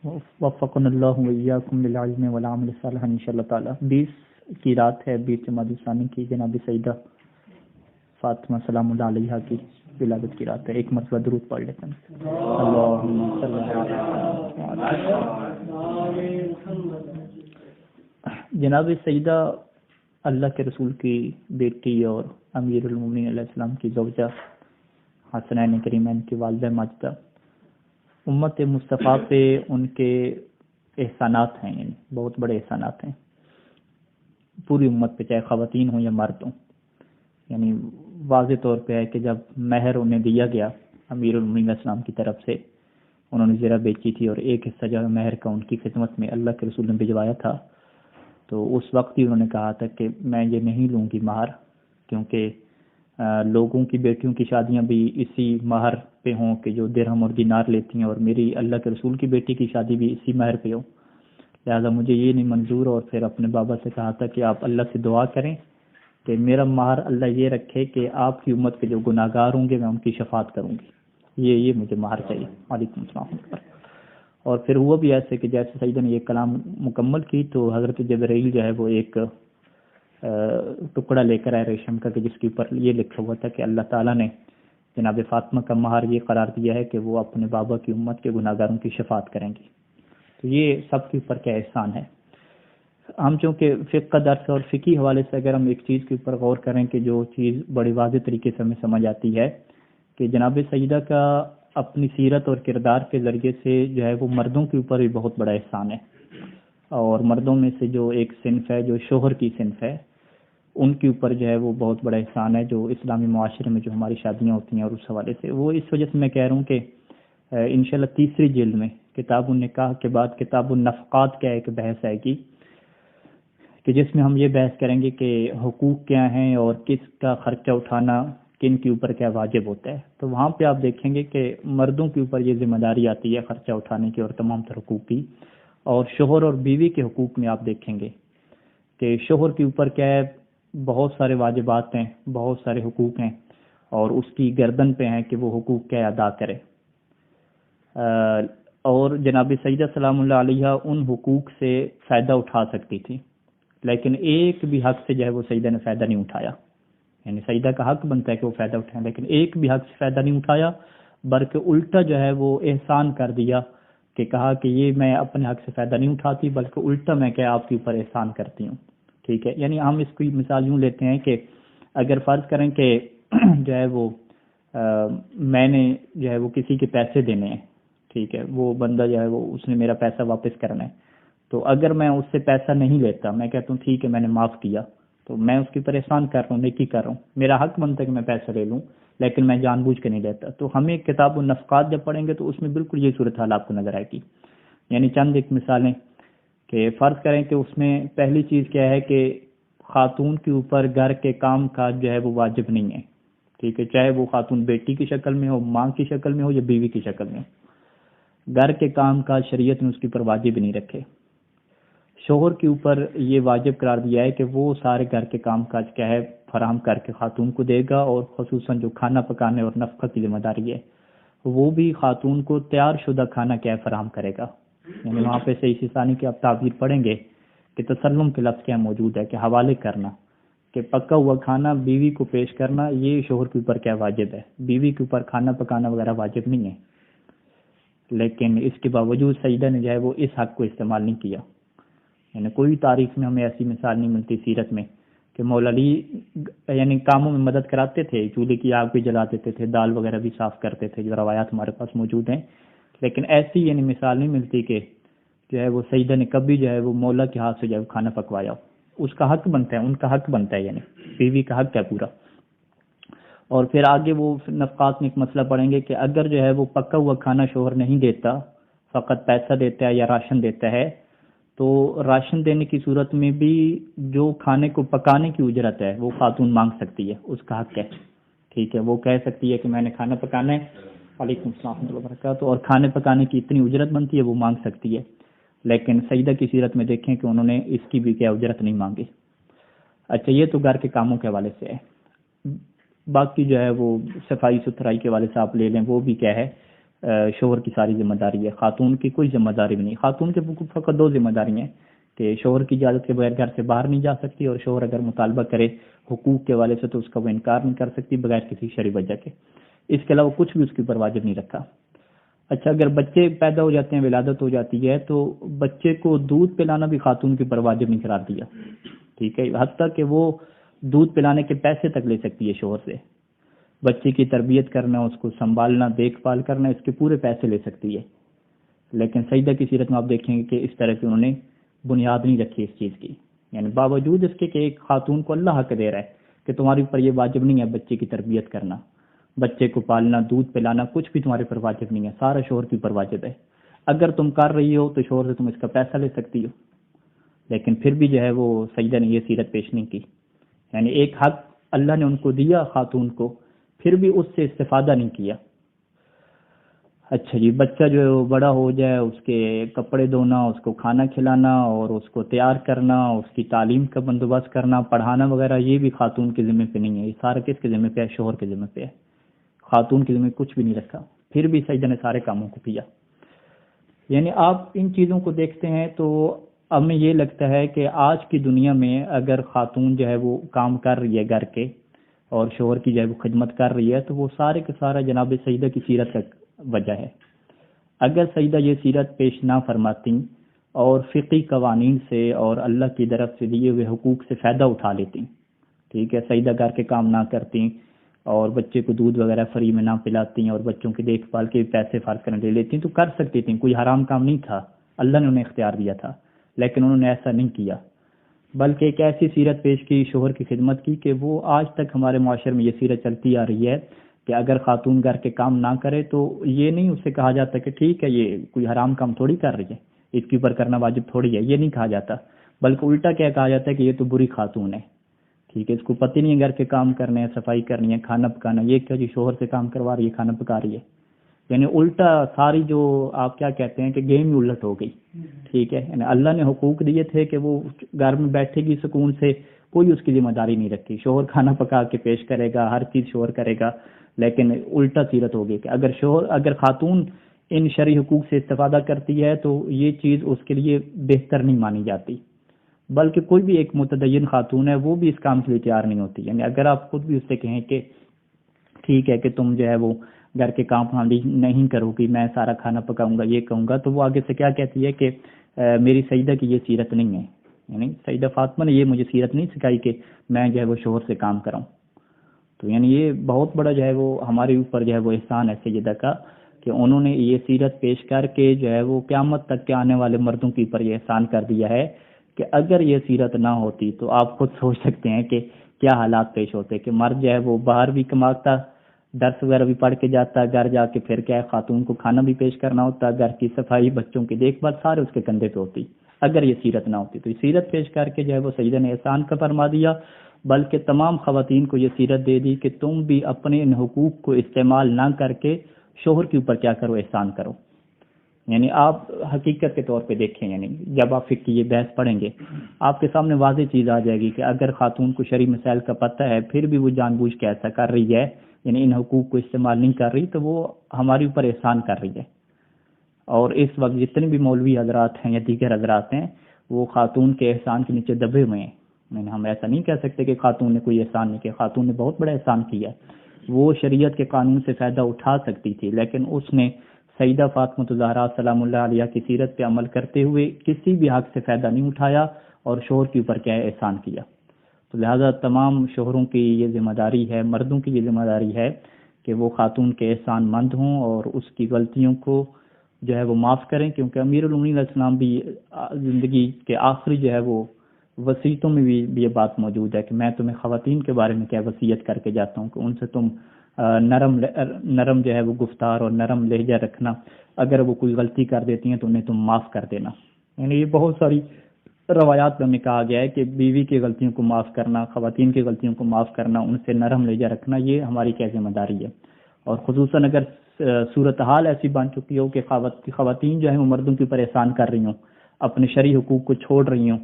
وفقنا اللہ وإیاکم للعلم والعمل الصالح انشاءاللہ تعالی۔ 20 کی رات ہے، 20 جمادی الثانی کی، جناب سیدہ فاطمہ سلام اللہ علیہا کی ولادت کی رات ہے۔ ایک مرتبہ درود پڑھ لیتے ہیں۔ اللہم صلی جناب سیدہ اللہ کے رسول کی بیٹی اور امیر المومنین علیہ السلام کی زوجہ، حسنین کریمین کی والدہ ماجدہ، امت مصطفیٰ پہ ان کے احسانات ہیں، یعنی بہت بڑے احسانات ہیں پوری امت پہ، چاہے خواتین ہوں یا مرد ہوں۔ یعنی واضح طور پہ ہے کہ جب مہر انہیں دیا گیا امیر المومنین علیہ السلام کی طرف سے، انہوں نے زرہ بیچی تھی اور ایک حصہ جو ہے مہر کا ان کی خدمت میں اللہ کے رسول نے بھجوایا تھا، تو اس وقت ہی انہوں نے کہا تھا کہ میں یہ نہیں لوں گی مہر، کیونکہ لوگوں کی بیٹیوں کی شادیاں بھی اسی مہر پہ ہوں کہ جو درہم اور دینار لیتی ہیں، اور میری اللہ کے رسول کی بیٹی کی شادی بھی اسی مہر پہ ہو، لہذا مجھے یہ نہیں منظور۔ اور پھر اپنے بابا سے کہا تھا کہ آپ اللہ سے دعا کریں کہ میرا مہر اللہ یہ رکھے کہ آپ کی امت کے جو گناہ گار ہوں گے میں ان کی شفاعت کروں گی، یہ مجھے مہر چاہیے۔ وعلیکم السلام۔ اور پھر ہوا بھی ایسے کہ جیسے سیدہ نے یہ کلام مکمل کی تو حضرت جبرائیل جو ہے وہ ایک ٹکڑا لے کر آئے ریشم کا، کہ جس کے اوپر یہ لکھا ہوا تھا کہ اللہ تعالیٰ نے جناب فاطمہ کا مہر یہ قرار دیا ہے کہ وہ اپنے بابا کی امت کے گناہ گاروں کی شفاعت کریں گی۔ تو یہ سب کے اوپر کیا احسان ہے۔ ہم چونکہ فقہ کا درس اور فقہی حوالے سے اگر ہم ایک چیز کے اوپر غور کریں کہ جو چیز بڑی واضح طریقے سے ہمیں سمجھ آتی ہے کہ جناب سیدہ کا اپنی سیرت اور کردار کے ذریعے سے جو ہے وہ مردوں کے اوپر بھی بہت بڑا احسان ہے، اور مردوں میں سے جو ایک صنف ہے جو شوہر کی صنف ہے، ان کے اوپر جو ہے وہ بہت بڑا احسان ہے، جو اسلامی معاشرے میں جو ہماری شادیاں ہوتی ہیں، اور اس حوالے سے وہ اس وجہ سے میں کہہ رہا ہوں کہ انشاءاللہ تیسری جلد میں کتاب النکاح کے بعد کتاب النفقات کا ایک بحث آئے گی، کہ جس میں ہم یہ بحث کریں گے کہ حقوق کیا ہیں اور کس کا خرچہ اٹھانا کن کے اوپر کیا واجب ہوتا ہے۔ تو وہاں پہ آپ دیکھیں گے کہ مردوں کے اوپر یہ ذمہ داری آتی ہے خرچہ اٹھانے کی اور تمام تر حقوق کی، اور شوہر اور بیوی کے حقوق میں آپ دیکھیں گے کہ شوہر کے اوپر کیا ہے بہت سارے واجبات ہیں، بہت سارے حقوق ہیں، اور اس کی گردن پہ ہیں کہ وہ حقوق کیا ادا کرے۔ اور جناب سیدہ سلام اللہ علیہ ان حقوق سے فائدہ اٹھا سکتی تھی، لیکن ایک بھی حق سے جو ہے وہ سیدہ نے فائدہ نہیں اٹھایا۔ یعنی سیدہ کا حق بنتا ہے کہ وہ فائدہ اٹھائیں، لیکن ایک بھی حق سے فائدہ نہیں اٹھایا، بلکہ الٹا جو ہے وہ احسان کر دیا کہ کہا کہ یہ میں اپنے حق سے فائدہ نہیں اٹھاتی، بلکہ الٹا میں کیا آپ کے اوپر احسان کرتی ہوں۔ ٹھیک ہے، یعنی ہم اس کی مثال یوں لیتے ہیں کہ اگر فرض کریں کہ جو ہے وہ میں نے جو ہے وہ کسی کے پیسے دینے ہیں، ٹھیک ہے، وہ بندہ جو ہے وہ اس نے میرا پیسہ واپس کرنا ہے، تو اگر میں اس سے پیسہ نہیں لیتا، میں کہتا ہوں ٹھیک ہے میں نے معاف کیا، تو میں اس کے اوپر احسان کر رہا ہوں، نیکی کر رہا ہوں، میرا حق بنتا ہے کہ میں پیسہ لے لوں، لیکن میں جان بوجھ کے نہیں لیتا۔ تو ہمیں کتاب النفقات جب پڑھیں گے تو اس میں بالکل یہ صورتحال آپ کو نظر آئے گی۔ یعنی چند ایک مثالیں کہ فرض کریں کہ اس میں پہلی چیز کیا ہے کہ خاتون کے اوپر گھر کے کام کاج جو ہے وہ واجب نہیں ہے، ٹھیک ہے، چاہے وہ خاتون بیٹی کی شکل میں ہو، ماں کی شکل میں ہو یا بیوی کی شکل میں ہو، گھر کے کام کاج شریعت نے اس کے اوپر واجب نہیں رکھے۔ شوہر کے اوپر یہ واجب قرار دیا ہے کہ وہ سارے گھر کے کام کاج کیا ہے فراہم کر کے خاتون کو دے گا، اور خصوصاً جو کھانا پکانے اور نفقہ کی ذمہ داری ہے وہ بھی خاتون کو تیار شدہ کھانا کیا ہے فراہم کرے گا۔ یعنی وہاں پہ صحیح ثانی کی آپ تعبیر پڑھیں گے کہ تسلم کے لفظ کیا موجود ہے کہ حوالے کرنا، کہ پکا ہوا کھانا بیوی کو پیش کرنا، یہ شوہر کے اوپر کیا واجب ہے، بیوی کے اوپر کھانا پکانا وغیرہ واجب نہیں ہے۔ لیکن اس کے باوجود سیدہ نے جو ہے وہ اس حق کو استعمال نہیں کیا۔ یعنی کوئی تاریخ میں ہمیں ایسی مثال نہیں ملتی سیرت میں کہ مولا علی یعنی کاموں میں مدد کراتے تھے، چولہے کی آگ بھی جلا دیتے تھے، دال وغیرہ بھی صاف کرتے تھے، جو روایات ہمارے پاس موجود ہیں، لیکن ایسی یعنی مثال نہیں ملتی کہ جو ہے وہ سیدہ نے کبھی جو ہے وہ مولا کے ہاتھ سے جو ہے کھانا پکوایا ہو۔ اس کا حق بنتا ہے، ان کا حق بنتا ہے، یعنی بیوی کا حق ہے پورا۔ اور پھر آگے وہ نفقات میں ایک مسئلہ پڑھیں گے کہ اگر جو ہے وہ پکا ہوا کھانا شوہر نہیں دیتا، فقط پیسہ دیتا ہے یا راشن دیتا ہے، تو راشن دینے کی صورت میں بھی جو کھانے کو پکانے کی اجرت ہے وہ خاتون مانگ سکتی ہے، اس کا حق ہے، ٹھیک ہے، وہ کہہ سکتی ہے کہ میں نے کھانا پکانا ہے، وعلیکم السلام ورحمۃ اللہ وبرکاتہ، اور کھانے پکانے کی اتنی اجرت بنتی ہے وہ مانگ سکتی ہے۔ لیکن سیدہ کی سیرت میں دیکھیں کہ انہوں نے اس کی بھی کیا اجرت نہیں مانگی۔ اچھا، یہ تو گھر کے کاموں کے حوالے سے ہے۔ باقی جو ہے وہ صفائی ستھرائی کے حوالے سے آپ لے لیں، وہ بھی کیا ہے شوہر کی ساری ذمہ داری ہے، خاتون کی کوئی ذمہ داری بھی نہیں. خاتون کے فقط دو ذمہ داری ہیں کہ شوہر کی اجازت کے بغیر گھر سے باہر نہیں جا سکتی، اور شوہر اگر مطالبہ کرے حقوق کے حوالے سے تو اس کا وہ انکار نہیں کر سکتی بغیر کسی شرعی وجہ کے. اس کے علاوہ کچھ بھی اس کے اوپر واجب نہیں رکھا. اچھا، اگر بچے پیدا ہو جاتے ہیں، ولادت ہو جاتی ہے، تو بچے کو دودھ پلانا بھی خاتون کے اوپر واجب نہیں قرار دیا. ٹھیک ہے، حتیٰ کہ وہ دودھ پلانے کے پیسے تک لے سکتی ہے شوہر سے. بچے کی تربیت کرنا، اس کو سنبھالنا، دیکھ بھال کرنا، اس کے پورے پیسے لے سکتی ہے. لیکن سیدہ کی سیرت میں آپ دیکھیں گے کہ اس طرح کی انہوں نے بنیاد نہیں رکھی اس چیز کی. یعنی باوجود اس کے کہ ایک خاتون کو اللہ حق دے رہا ہے کہ تمہارے اوپر یہ واجب نہیں ہے بچے کی تربیت کرنا، بچے کو پالنا، دودھ پلانا، کچھ بھی تمہارے اوپر واجب نہیں ہے، سارا شوہر کے اوپر واجب ہے. اگر تم کر رہی ہو تو شوہر سے تم اس کا پیسہ لے سکتی ہو. لیکن پھر بھی جو ہے وہ سیدہ نے یہ سیرت پیش نہیں کی. یعنی ایک حق اللہ نے ان کو دیا خاتون کو، پھر بھی اس سے استفادہ نہیں کیا. اچھا جی، بچہ جو ہے وہ بڑا ہو جائے، اس کے کپڑے دھونا، اس کو کھانا کھلانا اور اس کو تیار کرنا، اس کی تعلیم کا بندوبست کرنا، پڑھانا وغیرہ، یہ بھی خاتون کے ذمہ پہ نہیں ہے. یہ سارا کس کے ذمہ پہ ہے؟ شوہر کے ذمہ پہ ہے. خاتون کے ذمہ کچھ بھی نہیں رکھا، پھر بھی سیدہ نے سارے کاموں کو کیا. یعنی آپ ان چیزوں کو دیکھتے ہیں تو ہمیں یہ لگتا ہے کہ آج کی دنیا میں اگر خاتون جو ہے وہ کام کر رہی ہے گھر کے اور شوہر کی جو ہے وہ خدمت کر رہی ہے، تو وہ سارے کا سارا جناب سیدہ کی سیرت کا وجہ ہے. اگر سیدہ یہ سیرت پیش نہ فرماتی اور فقہی قوانین سے اور اللہ کی طرف سے دیے ہوئے حقوق سے فائدہ اٹھا لیتی، ٹھیک ہے، سیدہ گھر کے کام نہ کرتی اور بچے کو دودھ وغیرہ فری میں نہ پلاتی اور بچوں کی دیکھ بھال کے پیسے فرض کرنے لے لیتی تو کر سکتی تھیں، کوئی حرام کام نہیں تھا، اللہ نے انہیں اختیار دیا تھا. لیکن انہوں نے ایسا نہیں کیا، بلکہ ایک ایسی سیرت پیش کی شوہر کی خدمت کی کہ وہ آج تک ہمارے معاشرے میں یہ سیرت چلتی آ رہی ہے کہ اگر خاتون گھر کے کام نہ کرے تو یہ نہیں اسے کہا جاتا کہ ٹھیک ہے یہ کوئی حرام کام تھوڑی کر رہی ہے، اس کے اوپر کرنا واجب تھوڑی ہے، یہ نہیں کہا جاتا، بلکہ الٹا کیا کہا جاتا ہے کہ یہ تو بری خاتون ہے. ٹھیک ہے، اس کو پتہ نہیں ہے گھر کے کام کرنے ہیں، صفائی کرنی ہے، کھانا پکانا، یہ کیا جی شوہر سے کام کروا رہی ہے، کھانا پکا رہی ہے. یعنی الٹا ساری جو آپ کیا کہتے ہیں کہ گیم ہی الٹ ہو گئی. ٹھیک ہے، یعنی اللہ نے حقوق دیے تھے کہ وہ گھر میں بیٹھے گی سکون سے، کوئی اس کی ذمہ داری نہیں رکھی، شوہر کھانا پکا کے پیش کرے گا، ہر چیز شوہر کرے گا. لیکن الٹا سیرت ہوگی کہ اگر خاتون ان شرعی حقوق سے استفادہ کرتی ہے تو یہ چیز اس کے لیے بہتر نہیں مانی جاتی، بلکہ کوئی بھی ایک متدین خاتون ہے وہ بھی اس کام کے لیے تیار نہیں ہوتی. یعنی اگر آپ خود بھی اس سے کہیں کہ ٹھیک ہے کہ تم جو ہے وہ گھر کے کام نہیں کرو گی، میں سارا کھانا پکاؤں گا، یہ کہوں گا، تو وہ آگے سے کیا کہتی ہے کہ میری سیدہ کی یہ سیرت نہیں ہے. یعنی سیدہ فاطمہ نے یہ مجھے سیرت نہیں سکھائی کہ میں جو ہے وہ شوہر سے کام کراؤں. تو یعنی یہ بہت بڑا جو ہے وہ ہمارے اوپر جو ہے وہ احسان ہے سیدہ کا کہ انہوں نے یہ سیرت پیش کر کے جو ہے وہ قیامت تک کے آنے والے مردوں کے اوپر یہ احسان کر دیا ہے کہ اگر یہ سیرت نہ ہوتی تو آپ خود سوچ سکتے ہیں کہ کیا حالات پیش ہوتے کہ مرد جو ہے وہ باہر بھی کماتا، درس وغیرہ بھی پڑھ کے جاتا، گھر جا کے پھر کیا ہے خاتون کو کھانا بھی پیش کرنا ہوتا، گھر کی صفائی، بچوں کی دیکھ بھال سارے اس کے کندھے پہ ہوتی اگر یہ سیرت نہ ہوتی. تو یہ سیرت پیش کر کے جو ہے وہ سیدہ نے احسان کا فرما دیا، بلکہ تمام خواتین کو یہ سیرت دے دی کہ تم بھی اپنے ان حقوق کو استعمال نہ کر کے شوہر کے اوپر کیا کرو، احسان کرو. یعنی آپ حقیقت کے طور پہ دیکھیں، یعنی جب آپ فقہ کی یہ بحث پڑھیں گے آپ کے سامنے واضح چیز آ جائے گی کہ اگر خاتون کو شرعی مسائل کا پتہ ہے پھر بھی وہ جان بوجھ کے ایسا کر رہی ہے، یعنی ان حقوق کو استعمال نہیں کر رہی، تو وہ ہمارے اوپر احسان کر رہی ہے. اور اس وقت جتنے بھی مولوی حضرات ہیں یا دیگر حضرات ہیں وہ خاتون کے احسان کے نیچے دبے ہوئے ہیں. ہم ایسا نہیں کہہ سکتے کہ خاتون نے کوئی احسان نہیں کیا، خاتون نے بہت بڑا احسان کیا. وہ شریعت کے قانون سے فائدہ اٹھا سکتی تھی، لیکن اس نے سیدہ فاطمہ الزہرا سلام اللہ علیہ کی سیرت پہ عمل کرتے ہوئے کسی بھی حق سے فائدہ نہیں اٹھایا اور شوہر کے اوپر کیا ہے احسان کیا. تو لہذا تمام شوہروں کی یہ ذمہ داری ہے، مردوں کی یہ ذمہ داری ہے کہ وہ خاتون کے احسان مند ہوں اور اس کی غلطیوں کو جو ہے وہ معاف کریں، کیونکہ امیر المومنین علیہ السلام بھی زندگی کے آخری جو ہے وہ وصیتوں میں بھی یہ بات موجود ہے کہ میں تمہیں خواتین کے بارے میں کیا وصیت کر کے جاتا ہوں کہ ان سے تم نرم جو ہے وہ گفتار اور نرم لہجہ رکھنا، اگر وہ کوئی غلطی کر دیتی ہیں تو انہیں تم معاف کر دینا. یعنی یہ بہت ساری روایات میں کہا گیا ہے کہ بیوی کی غلطیوں کو معاف کرنا، خواتین کی غلطیوں کو معاف کرنا، ان سے نرم لہجہ رکھنا، یہ ہماری کیا ذمہ داری ہے. اور خصوصاً اگر صورتحال ایسی بن چکی ہو کہ خواتین جو ہیں وہ مردوں کے اوپر احسان کر رہی ہوں، اپنے شرعی حقوق کو چھوڑ رہی ہوں،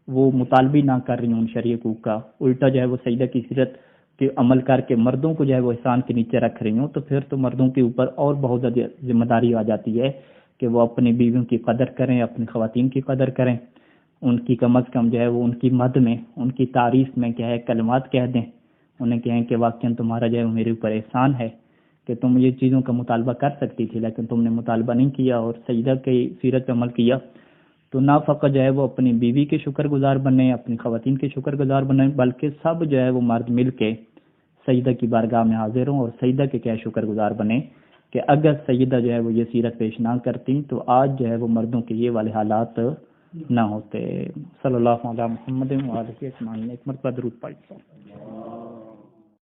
وہ مطالبی نہ کر رہی ہوں ان شرعی حقوق کا، الٹا جو ہے وہ سیدہ کی سیرت کہ عمل کر کے مردوں کو جو ہے وہ احسان کے نیچے رکھ رہی ہوں، تو پھر تو مردوں کے اوپر اور بہت زیادہ ذمہ داری آ جاتی ہے کہ وہ اپنی بیویوں کی قدر کریں، اپنی خواتین کی قدر کریں، ان کی کم از کم جو ہے وہ ان کی مد میں، ان کی تعریف میں کیا ہے کلمات کہہ دیں، انہیں کہیں کہ واقعاً تمہارا جو ہے میرے اوپر احسان ہے کہ تم یہ چیزوں کا مطالبہ کر سکتی تھی لیکن تم نے مطالبہ نہیں کیا اور سجدہ کی سیرت پہ عمل کیا۔ تو نہ فقط جو ہے وہ اپنی بیوی کے شکر گزار بنے، اپنی خواتین کے شکر گزار بنے، بلکہ سب جو ہے وہ مرد مل کے سجدہ کی بارگاہ میں حاضر ہوں اور سجدہ کے کیا شکر گزار بنے کہ اگر سیدہ جو ہے وہ یہ سیرت پیش نہ کرتی تو آج جو ہے وہ مردوں کے یہ والے حالات نہ ہوتے۔ صلی اللہ علیہ محمد و آلہ اجمعین۔ ایک مرتبہ درود پڑھیں۔